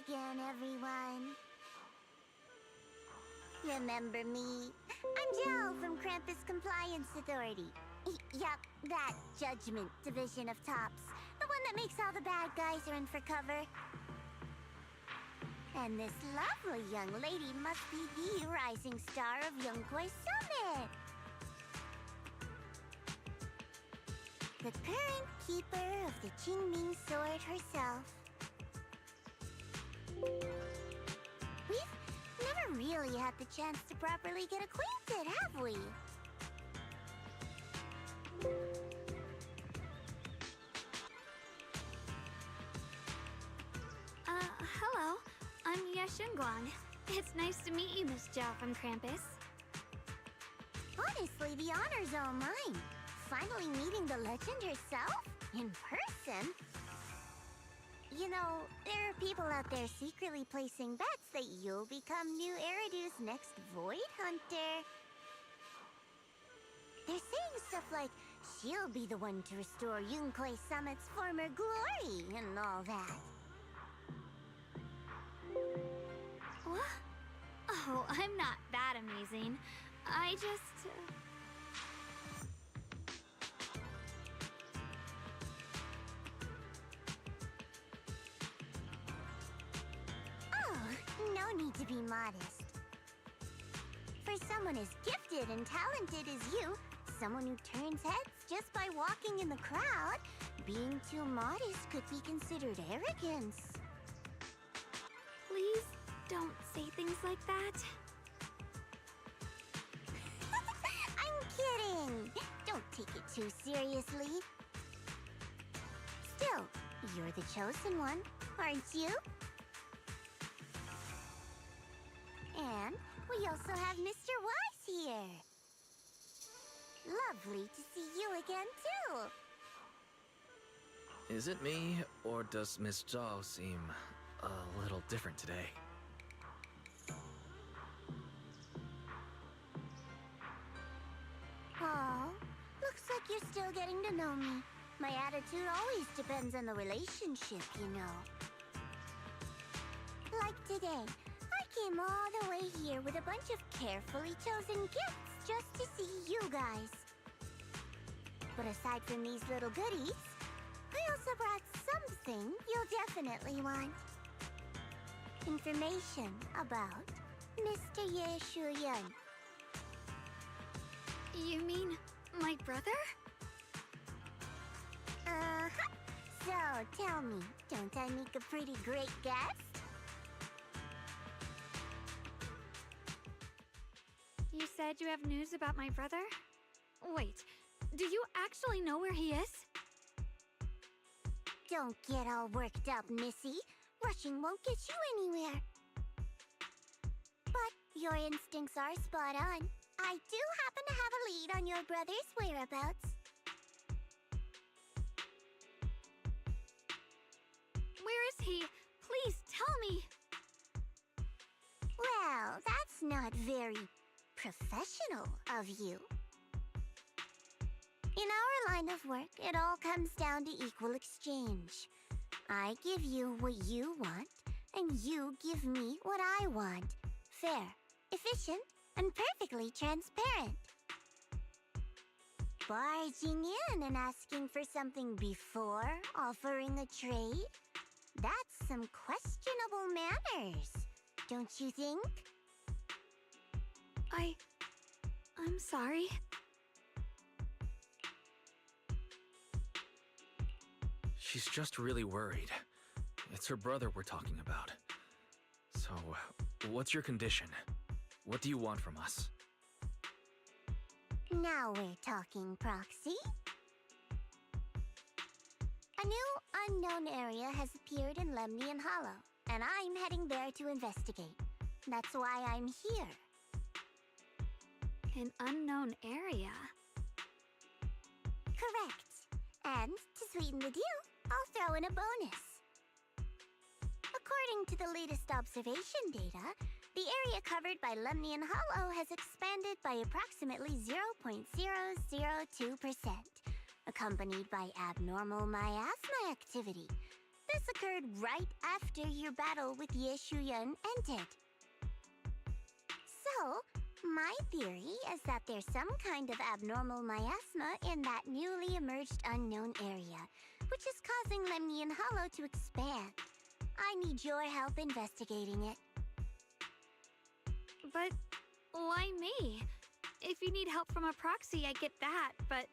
again, everyone. Remember me? I'm Jill from Krampus Compliance Authority. Yup, that Judgment Division of Tops. The one that makes all the bad guys run for cover. And this lovely young lady must be the rising star of Yunkwai Summit. The current keeper of the Qingming Sword herself. We've never really had the chance to properly get acquainted, have we? Hello. I'm Yashunguan. It's nice to meet you, Miss Zhao from Krampus. Honestly, the honor's all mine. Finally meeting the legend herself? In person? You know, there are people out there secretly placing bets that you'll become new Eridu's next Void Hunter. They're saying stuff like, she'll be the one to restore Yunkwai Summit's former glory and all that. What? Oh, I'm not that amazing. I just... Oh, no need to be modest. For someone as gifted and talented as you, someone who turns heads just by walking in the crowd, being too modest could be considered arrogance. Please don't say things like that. I'm kidding! Don't take it too seriously. Still, you're the chosen one, aren't you? And we also have Mr. Wise here. Lovely to see you again, too. Is it me, or does Miss Zhao seem a little different today? Aw, looks like you're still getting to know me. My attitude always depends on the relationship, you know. Like today, I came all the way here with a bunch of carefully chosen gifts just to see you guys. But aside from these little goodies, I also brought something you'll definitely want. Information about Mr. Ye Shuyan. You mean my brother? Uh-huh. So, tell me, don't I make a pretty great guest? You said you have news about my brother? Wait, do you actually know where he is? Don't get all worked up, Missy. Rushing won't get you anywhere. But your instincts are spot on. I do happen to have a lead on your brother's whereabouts. Where is he? Please tell me! Well, that's not very professional of you. In our line of work, it all comes down to equal exchange. I give you what you want, and you give me what I want. Fair, efficient, and perfectly transparent. Barging in and asking for something before offering a trade? That's some questionable manners, don't you think? I'm sorry. She's just really worried. It's her brother we're talking about. So, what's your condition? What do you want from us? Now we're talking, Proxy. A new unknown area has appeared in Lemnian Hollow, and I'm heading there to investigate. That's why I'm here. An unknown area? Correct. And to sweeten the deal, I'll throw in a bonus. According to the latest observation data, the area covered by Lemnian Hollow has expanded by approximately 0.002%, accompanied by abnormal miasma activity. This occurred right after your battle with Ye Shuyun ended. So, my theory is that there's some kind of abnormal miasma in that newly emerged unknown area, which is causing Lemnian Hollow to expand. I need your help investigating it. But why me? If you need help from a proxy, I get that, but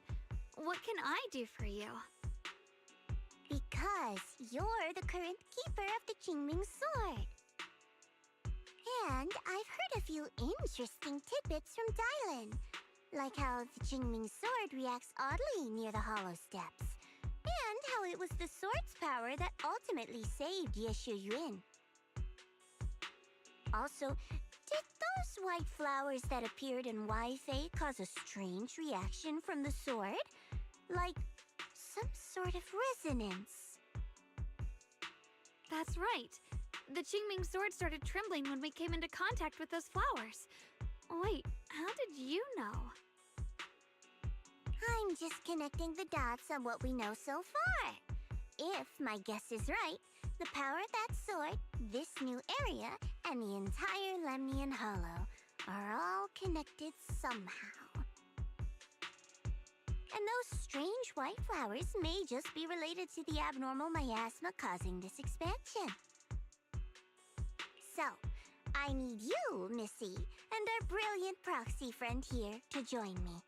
what can I do for you? Because you're the current keeper of the Qingming Sword. And I've heard a few interesting tidbits from Dylan, like how the Qingming Sword reacts oddly near the Hollow Steps, and how it was the sword's power that ultimately saved Ye Shuyun. Also, did those white flowers that appeared in Weifei cause a strange reaction from the sword? Like some sort of resonance. That's right. The Qingming sword started trembling when we came into contact with those flowers. Wait, how did you know? I'm just connecting the dots on what we know so far. If my guess is right, the power of that sword, this new area, and the entire Lemnian Hollow are all connected somehow. And those strange white flowers may just be related to the abnormal miasma causing this expansion. So, I need you, Missy, and our brilliant proxy friend here to join me.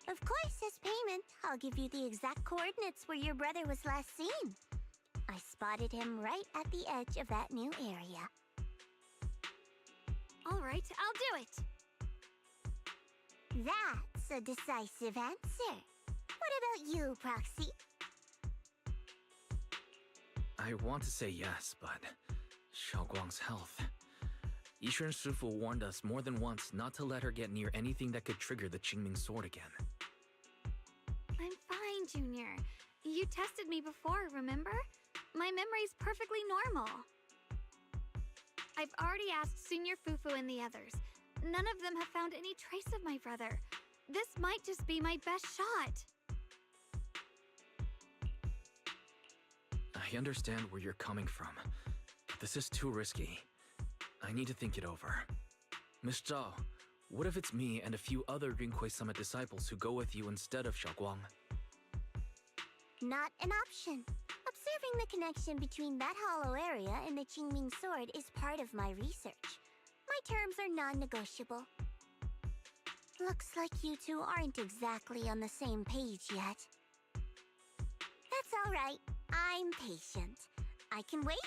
Of course, as payment, I'll give you the exact coordinates where your brother was last seen. I spotted him right at the edge of that new area. All right, I'll do it. That's a decisive answer. What about you, Proxy? I want to say yes, but Xiaoguang's health. Yishuan Shifu warned us more than once not to let her get near anything that could trigger the Qingming sword again. I'm fine, Junior. You tested me before, remember? My memory's perfectly normal. I've already asked Senior Fufu and the others. None of them have found any trace of my brother. This might just be my best shot. I understand where you're coming from, but this is too risky. I need to think it over. Miss Zhao, what if it's me and a few other Rinkwei Summit disciples who go with you instead of Xiaoguang? Not an option. Observing the connection between that hollow area and the Qingming sword is part of my research. My terms are non-negotiable. Looks like you two aren't exactly on the same page yet. That's all right. I'm patient. I can wait.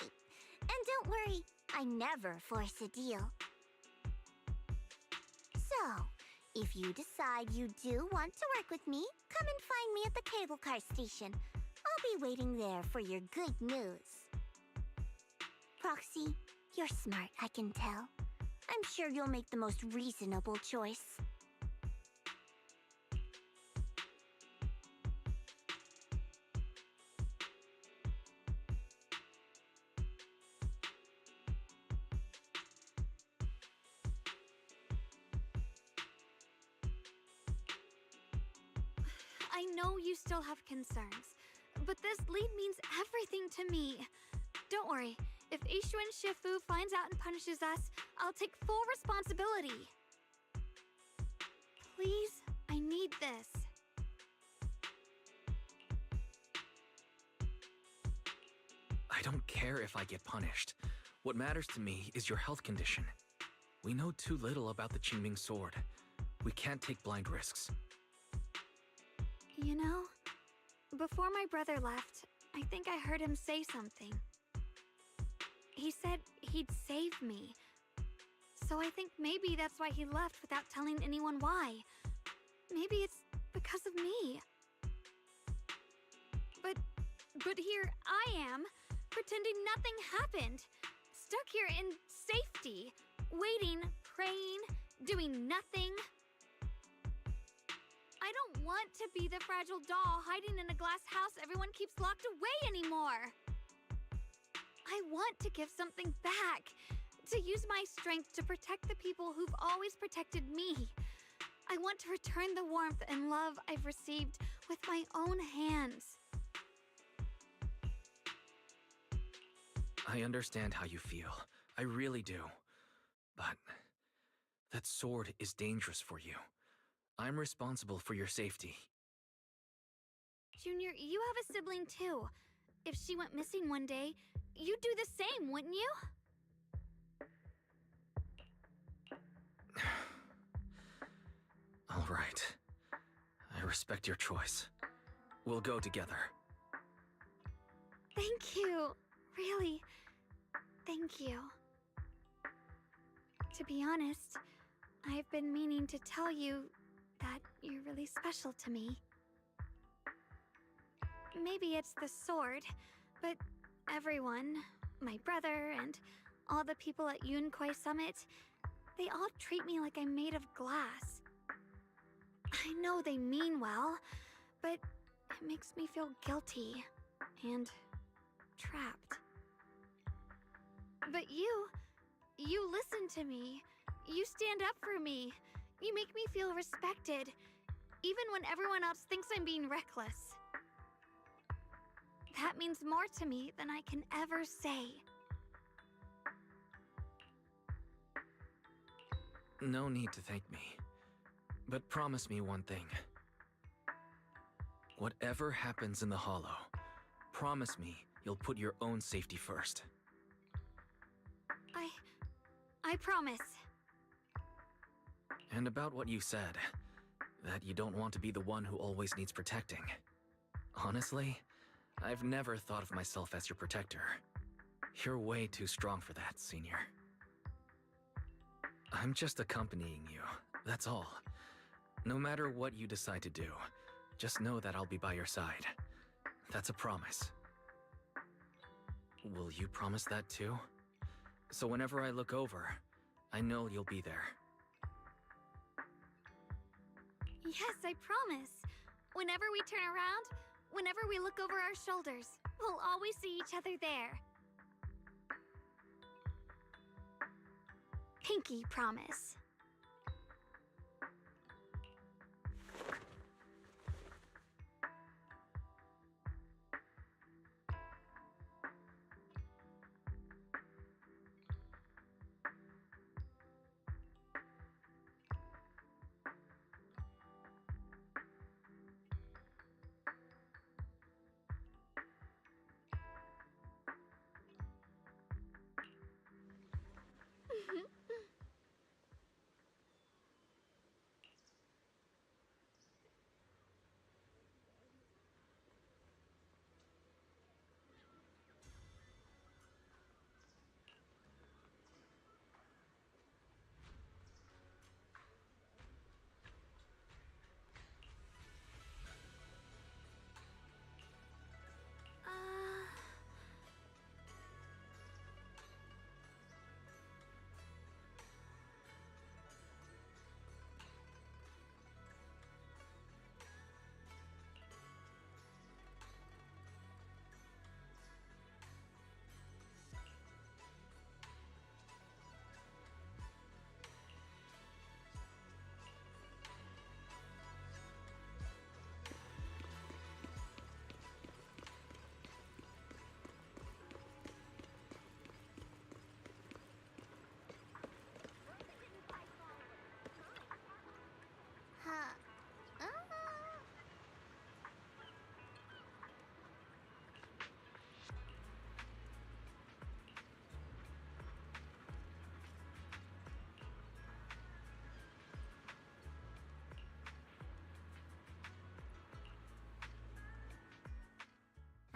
And don't worry, I never force a deal. So, if you decide you do want to work with me, come and find me at the cable car station. I'll be waiting there for your good news. Proxy, you're smart, I can tell. I'm sure you'll make the most reasonable choice. I know you still have concerns, but this lead means everything to me. Don't worry, if Yishuan Shifu finds out and punishes us, I'll take full responsibility. Please, I need this. I don't care if I get punished. What matters to me is your health condition. We know too little about the Qingming sword. We can't take blind risks. You know, before my brother left, I think I heard him say something. He said he'd save me. So I think maybe that's why he left without telling anyone why. Maybe it's because of me. But here I am, pretending nothing happened. Stuck here in safety, waiting, praying, doing nothing. I don't want to be the fragile doll hiding in a glass house everyone keeps locked away anymore. I want to give something back, to use my strength to protect the people who've always protected me. I want to return the warmth and love I've received with my own hands. I understand how you feel. I really do. But that sword is dangerous for you. I'm responsible for your safety. Junior, you have a sibling too. If she went missing one day, you'd do the same, wouldn't you? All right. I respect your choice. We'll go together. Thank you. Really, thank you. To be honest, I've been meaning to tell you that you're really special to me. Maybe it's the sword, but everyone, my brother and all the people at Yunkoi Summit, they all treat me like I'm made of glass. I know they mean well, but it makes me feel guilty and trapped. But you listen to me. You stand up for me. You make me feel respected, even when everyone else thinks I'm being reckless. That means more to me than I can ever say. No need to thank me. But promise me one thing. Whatever happens in the Hollow, promise me you'll put your own safety first. I promise. And about what you said, that you don't want to be the one who always needs protecting. Honestly, I've never thought of myself as your protector. You're way too strong for that, Senior. I'm just accompanying you, that's all. No matter what you decide to do, just know that I'll be by your side. That's a promise. Will you promise that too? So whenever I look over, I know you'll be there. Yes, I promise. Whenever we turn around, whenever we look over our shoulders, we'll always see each other there. Pinky promise.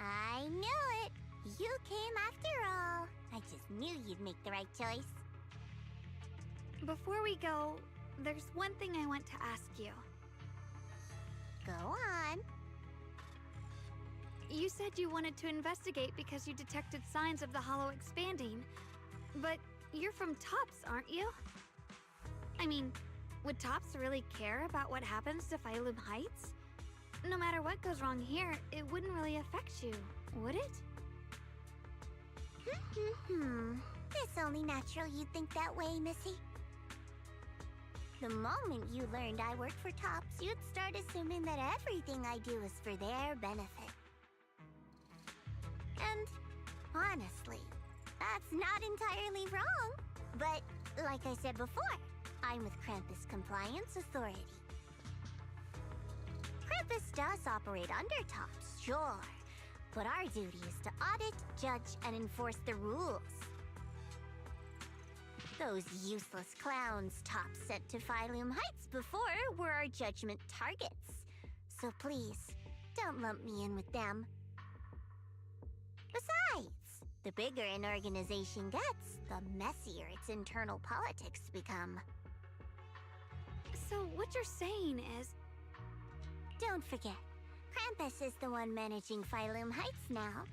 I knew it! You came after all. I just knew you'd make the right choice. Before we go, there's one thing I want to ask you. Go on. You said you wanted to investigate because you detected signs of the Hollow expanding. But you're from Tops, aren't you? I mean, would Tops really care about what happens to Phylum Heights? No matter what goes wrong here, it wouldn't really affect you, would it? It's only natural you'd think that way, Missy. The moment you learned I worked for Tops, you'd start assuming that everything I do is for their benefit. And honestly, That's not entirely wrong. But, like I said before, I'm with Krampus Compliance Authority. Krampus does operate under Tops, sure. But our duty is to audit, judge, and enforce the rules. Those useless clowns Tops sent to Phylum Heights before were our judgment targets. So please, don't lump me in with them. Besides, the bigger an organization gets, the messier its internal politics become. So what you're saying is... Don't forget, Krampus is the one managing Phylum Heights now.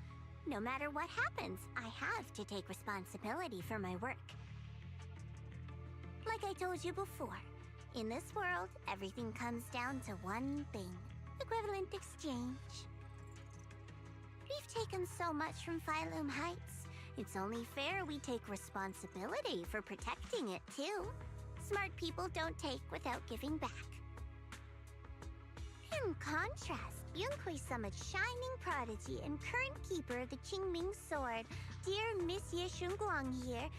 No matter what happens, I have to take responsibility for my work. Like I told you before, in this world, everything comes down to one thing: equivalent exchange. We've taken so much from Phylum Heights. It's only fair we take responsibility for protecting it, too. Smart people don't take without giving back. In contrast, Yunque's Summit's shining prodigy and current keeper of the Qingming Sword, dear Miss Ye Shunguang here,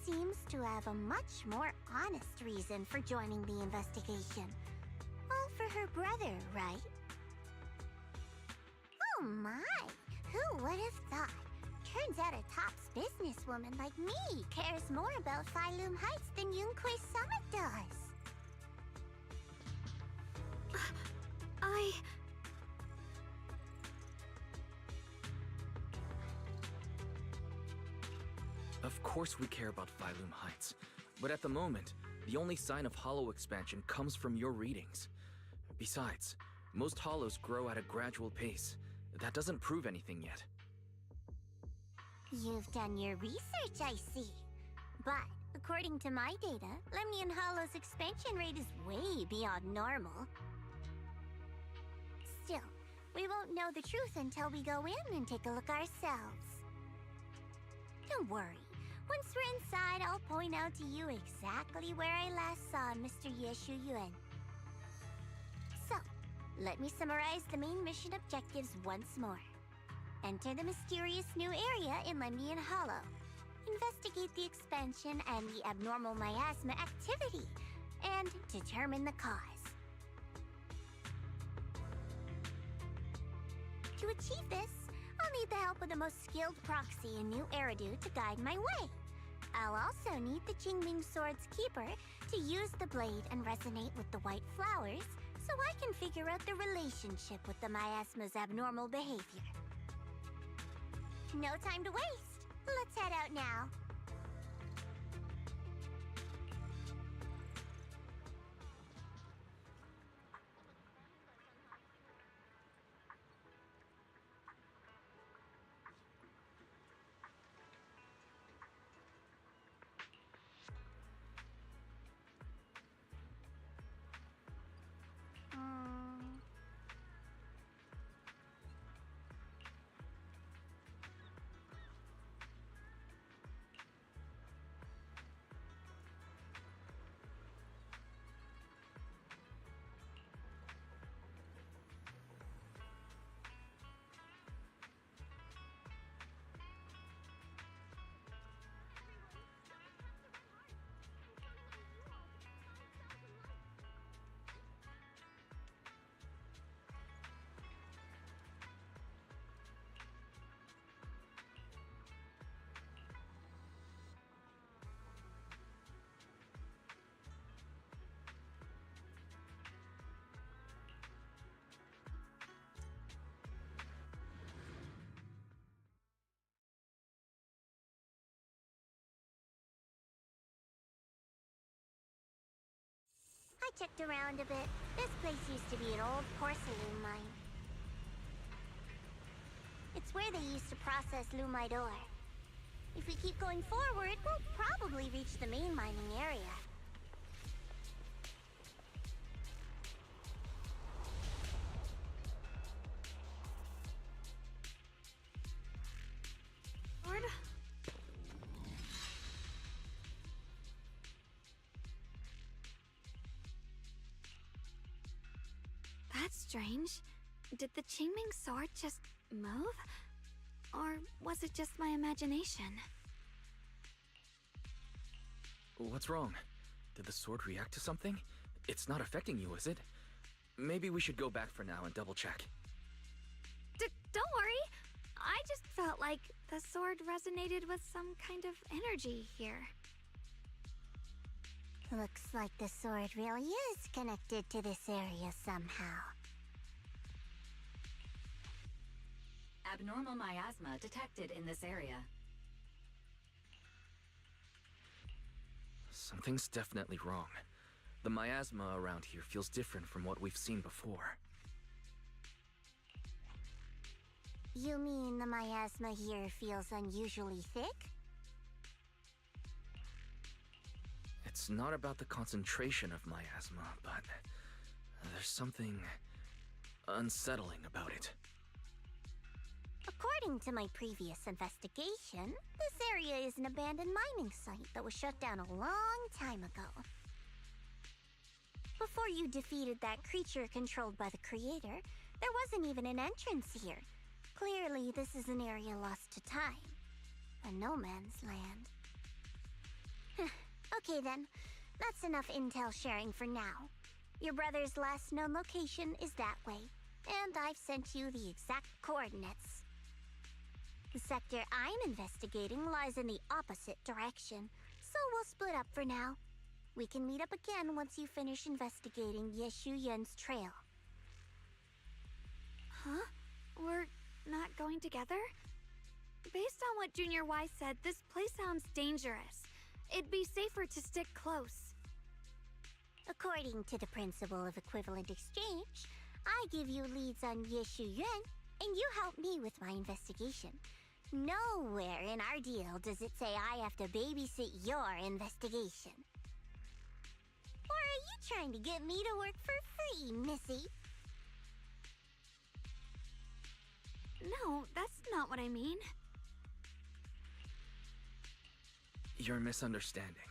seems to have a much more honest reason for joining the investigation. All for her brother, right? Oh my! Who would have thought? Turns out a Tops businesswoman like me cares more about Phylum Heights than Yunque Summit does. Of course we care about Phylum Heights, but at the moment, the only sign of hollow expansion comes from your readings. Besides, most hollows grow at a gradual pace. That doesn't prove anything yet. You've done your research, I see. But, according to my data, Lemnian Hollow's expansion rate is way beyond normal. Still, we won't know the truth until we go in and take a look ourselves. Don't worry. Once we're inside, I'll point out to you exactly where I last saw Mr. Yeshu Yuan. So, let me summarize the main mission objectives once more. Enter the mysterious new area in Lemnian Hollow. Investigate the expansion and the abnormal miasma activity, and determine the cause. To achieve this, I'll need the help of the most skilled proxy in New Eridu to guide my way. I'll also need the Qingming Sword's keeper to use the blade and resonate with the white flowers so I can figure out the relationship with the miasma's abnormal behavior. No time to waste. Let's head out now. I checked around a bit. This place used to be an old porcelain mine. It's where they used to process lumite ore. If we keep going forward, we'll probably reach the main mining area. Lord? That's strange. Did the Qingming Sword just move? Or was it just my imagination? What's wrong? Did the sword react to something? It's not affecting you, is it? Maybe we should go back for now and double check. Don't worry. I just felt like the sword resonated with some kind of energy here. Looks like the sword really is connected to this area somehow. Abnormal miasma detected in this area. Something's definitely wrong. The miasma around here feels different from what we've seen before. You mean the miasma here feels unusually thick? It's not about the concentration of miasma, but there's something unsettling about it. According to my previous investigation, this area is an abandoned mining site that was shut down a long time ago. Before you defeated that creature controlled by the creator, there wasn't even an entrance here. Clearly, this is an area lost to time. A no man's land. Okay then, that's enough intel sharing for now. Your brother's last known location is that way, and I've sent you the exact coordinates. The sector I'm investigating lies in the opposite direction, so we'll split up for now. We can meet up again once you finish investigating Yeshu Yen's trail. Huh? We're not going together? Based on what Junior Y said, this place sounds dangerous. It'd be safer to stick close. According to the principle of equivalent exchange, I give you leads on Yeshu Yuan, and you help me with my investigation. Nowhere in our deal does it say I have to babysit your investigation. Or are you trying to get me to work for free, Missy? No, that's not what I mean. You're misunderstanding.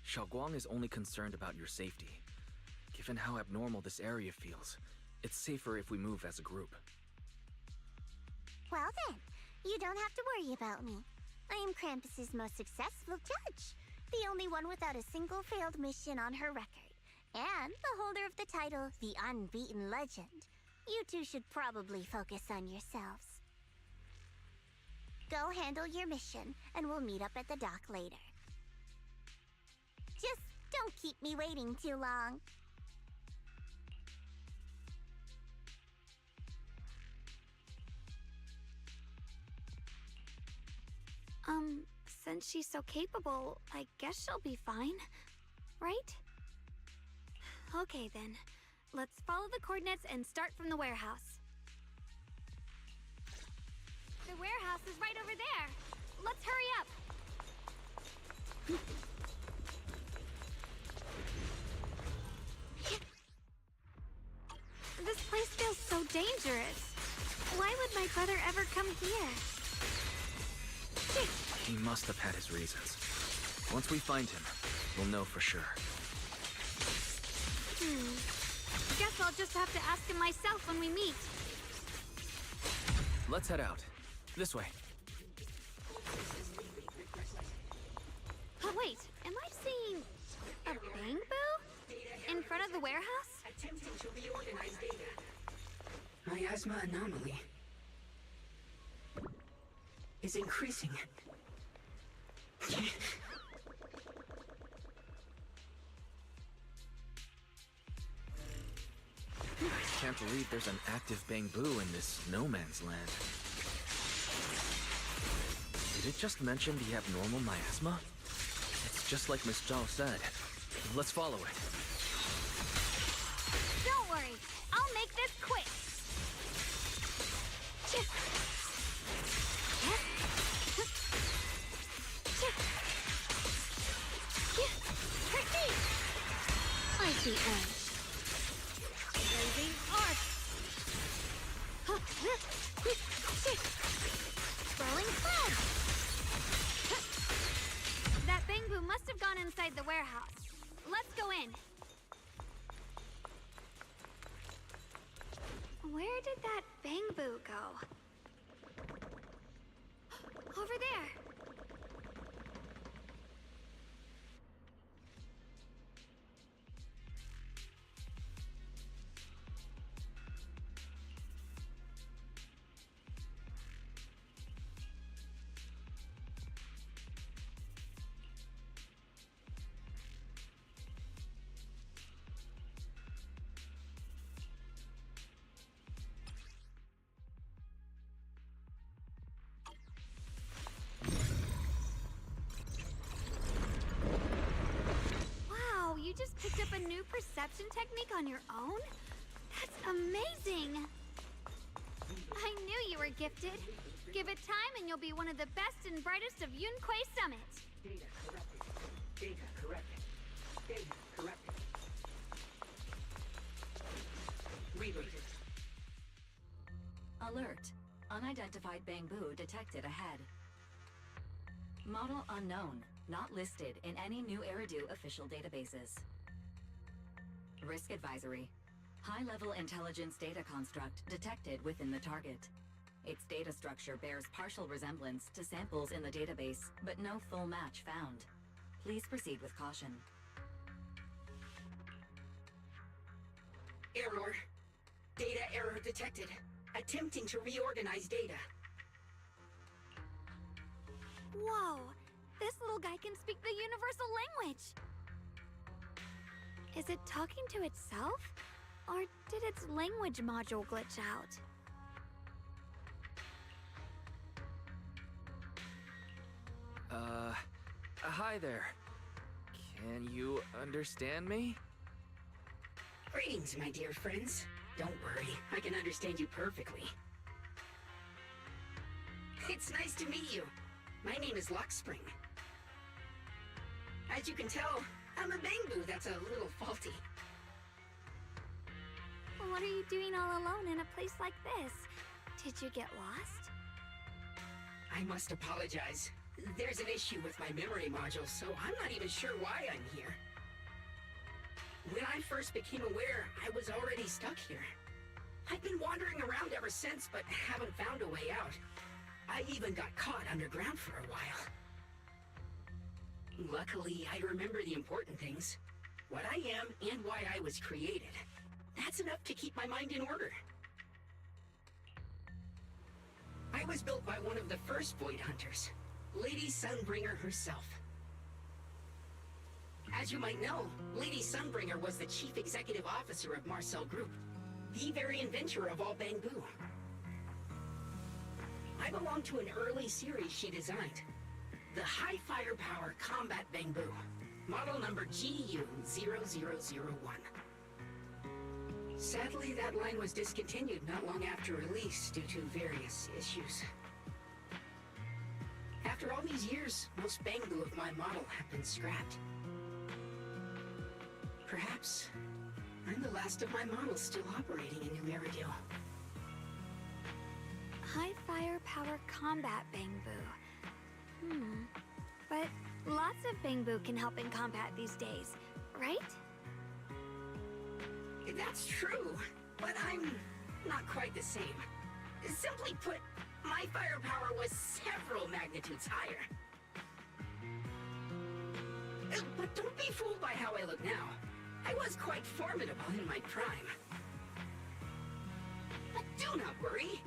Xiaoguang is only concerned about your safety. Given how abnormal this area feels, it's safer if we move as a group. Well then, you don't have to worry about me. I am Krampus's most successful judge, the only one without a single failed mission on her record, and the holder of the title, the Unbeaten Legend. You two should probably focus on yourselves. Go handle your mission, and we'll meet up at the dock later. Just don't keep me waiting too long. Since she's so capable, I guess she'll be fine, right? Okay then, let's follow the coordinates and start from the warehouse. The warehouse is right over there. Let's hurry up. This place feels so dangerous. Why would my brother ever come here? He must have had his reasons. Once we find him, we'll know for sure. Guess I'll just have to ask him myself when we meet. Let's head out. This way. Oh, wait, am I seeing a bamboo in front of the warehouse? Attempting to reorganize data. Miasma anomaly is increasing. I can't believe there's an active bamboo in this no man's land. Did it just mention the abnormal miasma? It's just like Miss Zhao said. Let's follow it. Don't worry, I'll make this quick. Hurt me! Icy edge. Blazing arc. Rolling cloud. That bamboo must have gone inside the warehouse. Let's go in. Where did that bamboo go? Over there. new perception technique on your own? That's amazing! I knew you were gifted. Give it time and you'll be one of the best and brightest of Yunquei Summit. Data corrupted. Data corrected. Data corrected. Rebooted. Alert. Unidentified Bangbu detected ahead. Model unknown. Not listed in any new Eridu official databases. Risk advisory. High-level intelligence data construct detected within the target. Its data structure bears partial resemblance to samples in the database, but no full match found. Please proceed with caution. Error. Data error detected. Attempting to reorganize data. Whoa! This little guy can speak the universal language! Is it talking to itself? Or did its language module glitch out? Hi there. Can you understand me? Greetings, my dear friends. Don't worry, I can understand you perfectly. It's nice to meet you. My name is Lockspring. As you can tell, I'm a Bangbu that's a little faulty. What are you doing all alone in a place like this? Did you get lost? I must apologize. There's an issue with my memory module, so I'm not even sure why I'm here. When I first became aware, I was already stuck here. I've been wandering around ever since, but haven't found a way out. I even got caught underground for a while. Luckily, I remember the important things. What I am and why I was created. That's enough to keep my mind in order. I was built by one of the first Void Hunters, Lady Sunbringer herself. As you might know, Lady Sunbringer was the chief executive officer of Marcel Group, the very inventor of all Bangbu. I belong to an early series she designed, the High Firepower Combat Bangbu, model number GU0001. Sadly, that line was discontinued not long after release due to various issues. After all these years, most Bangbu of my model have been scrapped. Perhaps I'm the last of my models still operating in New Eridu. High firepower combat Bangbu. But lots of Bangbu can help in combat these days, right? That's true, but I'm not quite the same. Simply put, my firepower was several magnitudes higher. But don't be fooled by how I look now. I was quite formidable in my prime. But do not worry.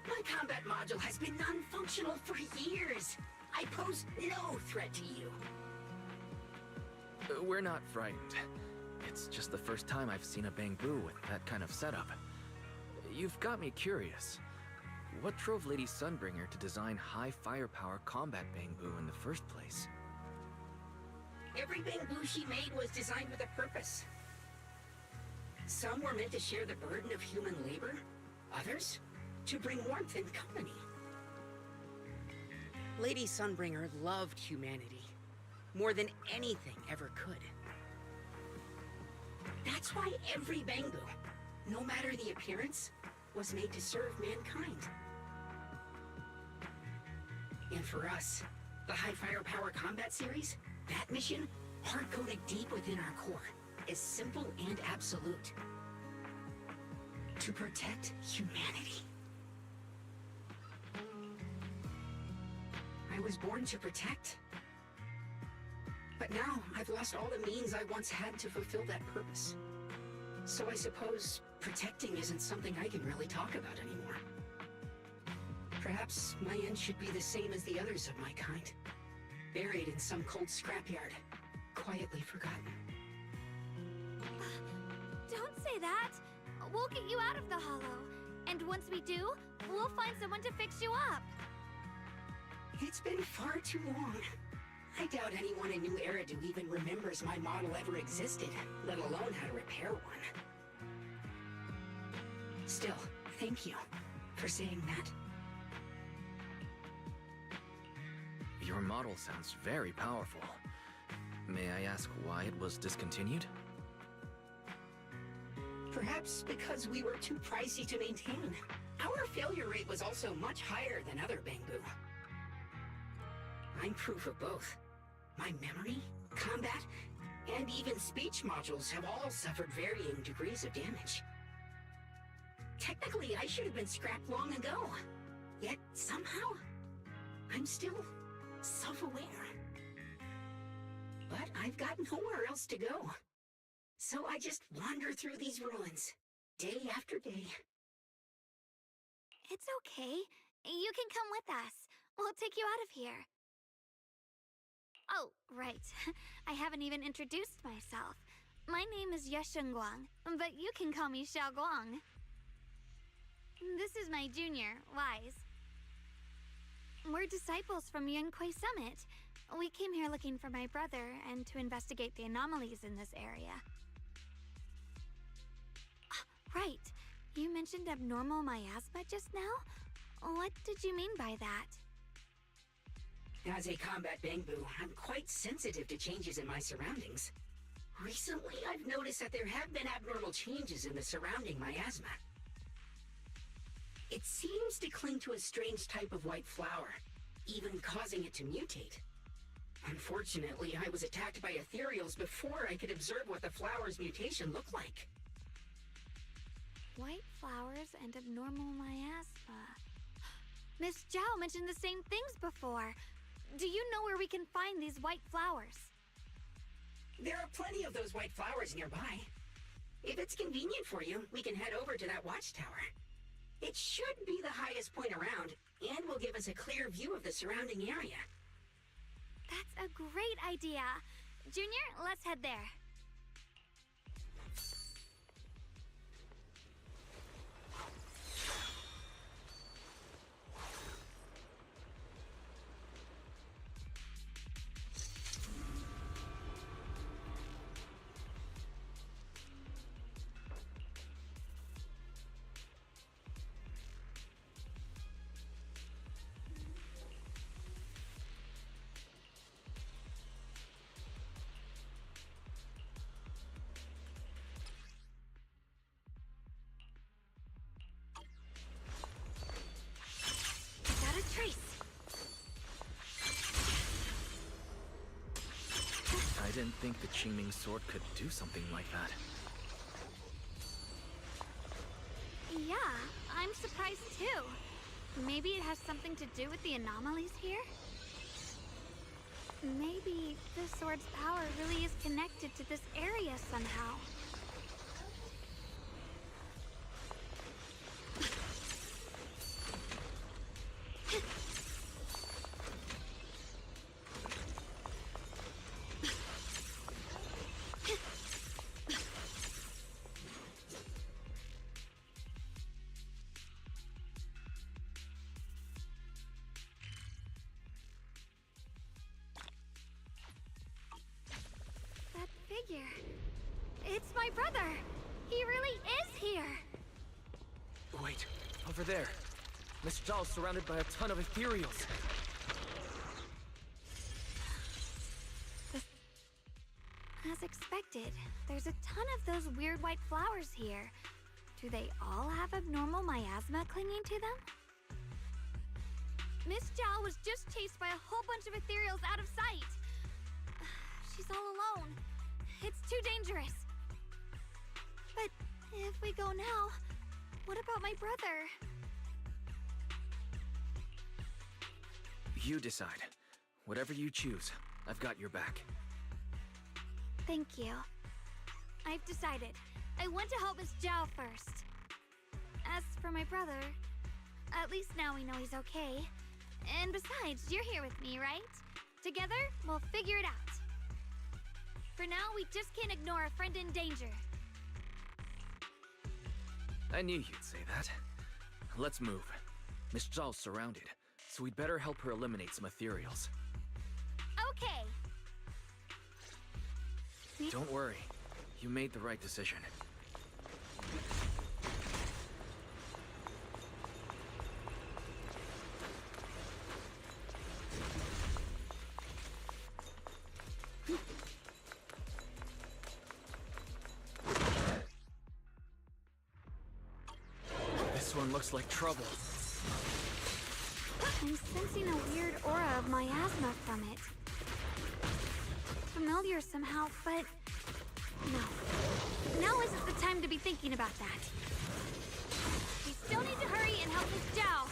My combat module has been non-functional for years. I pose no threat to you. We're not frightened. It's just the first time I've seen a Bangbu with that kind of setup. You've got me curious. What drove Lady Sunbringer to design high firepower combat Bangbu in the first place? Every Bangbu she made was designed with a purpose. Some were meant to share the burden of human labor, others to bring warmth and company. Lady Sunbringer loved humanity more than anything ever could. That's why every Bangbu, no matter the appearance, was made to serve mankind. And for us, the High Firepower Combat Series, that mission, hard-coded deep within our core, is simple and absolute. To protect humanity. I was born to protect. But now, I've lost all the means I once had to fulfill that purpose. So I suppose protecting isn't something I can really talk about anymore. Perhaps my end should be the same as the others of my kind. Buried in some cold scrapyard, quietly forgotten. Don't say that! We'll get you out of the hollow. And once we do, we'll find someone to fix you up. It's been far too long. I doubt anyone in New Eridu even remembers my model ever existed, let alone how to repair one. Still, thank you for saying that. Your model sounds very powerful. May I ask why it was discontinued? Perhaps because we were too pricey to maintain. Our failure rate was also much higher than other Bangbu. I'm proof of both. My memory, combat, and even speech modules have all suffered varying degrees of damage. Technically, I should have been scrapped long ago. Yet, somehow, I'm still self-aware. But I've got nowhere else to go. So I just wander through these ruins, day after day. It's okay. You can come with us. We'll take you out of here. Oh, right. I haven't even introduced myself. My name is Yeshengguang, but you can call me Xiaoguang. This is my junior, Wise. We're disciples from Yunquay Summit. We came here looking for my brother and to investigate the anomalies in this area. Right. You mentioned abnormal miasma just now? What did you mean by that? As a combat Bangbu, I'm quite sensitive to changes in my surroundings. Recently, I've noticed that there have been abnormal changes in the surrounding miasma. It seems to cling to a strange type of white flower, even causing it to mutate. Unfortunately, I was attacked by ethereals before I could observe what the flower's mutation looked like. White flowers and abnormal miasma. Miss Zhao mentioned the same things before. Do you know where we can find these white flowers? There are plenty of those white flowers nearby. If it's convenient for you, we can head over to that watchtower. It should be the highest point around, and will give us a clear view of the surrounding area. That's a great idea. Junior, let's head there. Trace. I didn't think the Qingming sword could do something like that. Yeah, I'm surprised too. Maybe it has something to do with the anomalies here? Maybe the sword's power really is connected to this area somehow. It's my brother! He really is here! Wait, over there. Miss Zhao's surrounded by a ton of ethereals. As expected, there's a ton of those weird white flowers here. Do they all have abnormal miasma clinging to them? Miss Zhao was just chased by a whole bunch of ethereals out of sight. She's all alone. It's too dangerous. But if we go now, what about my brother? You decide. Whatever you choose, I've got your back. Thank you. I've decided. I want to help Miss Zhao first. As for my brother, at least now we know he's okay. And besides, you're here with me, right? Together, we'll figure it out. For now, we just can't ignore a friend in danger. I knew you'd say that. Let's move. Miss Zhao's surrounded, so we'd better help her eliminate some ethereals. okay. Don't worry. You made the right decision. This one looks like trouble. I'm sensing a weird aura of miasma from it. Familiar somehow, but no. Now isn't the time to be thinking about that. We still need to hurry and help Miss Zhao.